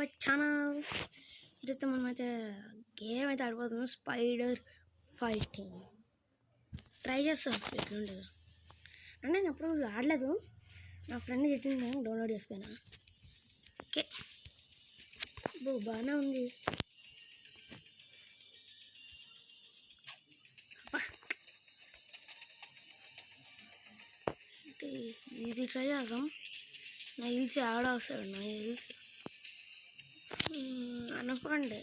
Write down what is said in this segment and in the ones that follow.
My channel. ఈరోజు మనమైతే game అయితే ఆడిపోతున్నాం, స్పైడర్ ఫైటింగ్. ట్రై చేస్తాం ఎట్లుంటుందో. అంటే నేను ఎప్పుడు ఆడలేదు, నా ఫ్రెండ్ చెప్పింది, డౌన్లోడ్ చేసుకున్నా. ఓకే, బాగానే ఉంది. ఇది ట్రై చేద్దాం. నా హిల్స్ ఆడ వస్తాడు, నా హిల్స్ అనుకోండి.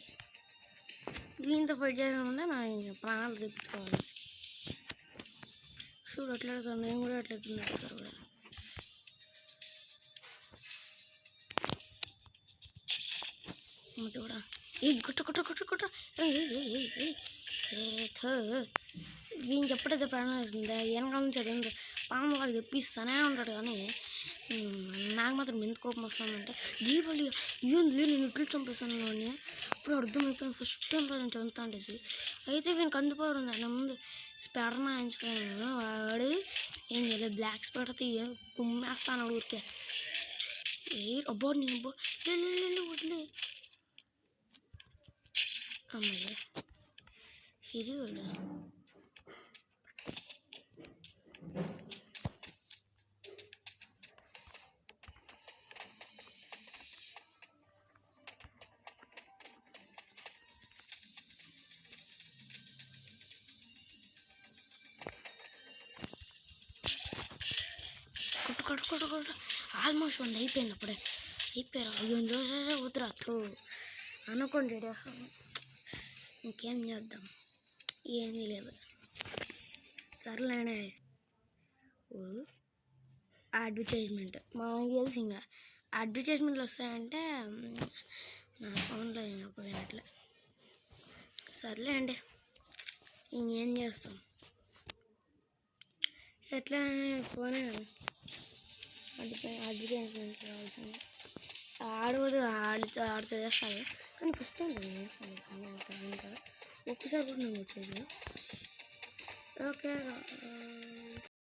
దీంతో ఫైట్ చేయకుండా నా ప్రాణాలు తెప్పించుకోవాలి. చూడు అట్లా వెళ్తాను, నేను కూడా అట్లా ఎత్తున్నాను సార్ కూడా. కూడా ఈ గుట్ట గుట్ట గుట్ట గుట్ట వీని ఎప్పుడైతే ప్రాణం వేస్తుంది వెనకాల నుంచి అది పాము వాడికి తెప్పిస్తానే ఉంటాడు. కానీ నాకు మాత్రం ఎందుకు కోపం వస్తుందంటే, జీవాలు ఏంది నేను ఇట్లు చంపేస్తాను అని అప్పుడు అర్థమైపోయింది. ఫస్ట్ టైం నేను చంపుతా ఉండేది. అయితే వీనికి అందుపోరు ఉంది. నా ముందు స్పెడర్ నాయించుకున్నాను. వాడు ఏం చేయలేదు, బ్లాక్ స్పెడర్ కుమ్మేస్తాను ఊరికే. అబ్బో నేను అబ్బో వదిలే అమ్మయ్య. ఇది వాడు కొట్టు ఆల్మోస్ట్ ఉంది, అయిపోయింది. అప్పుడే అయిపోయారు. అయ్యో రోజు వద్దురాదు అనుకోండి. ఇంకేం చేద్దాం, ఏమీ లేదు. సర్లేనే. అడ్వర్టైజ్మెంట్ మనకి తెలిసి ఇంకా అడ్వర్టైజ్మెంట్లు వస్తాయంటే నా ఫోన్లో పోయినట్లే. సర్లే అండి, ఇంకేం చేస్తాం. ఎట్లా ఫోనే అడ్వర్టైజ్మెంట్ కావాల్సింది. ఆడితే చేస్తాను, కానీ ఫస్ట్ టైం నేను చేస్తాను. ఇంకా ఒక్కసారి కూడా నేను వచ్చేది. ఓకే.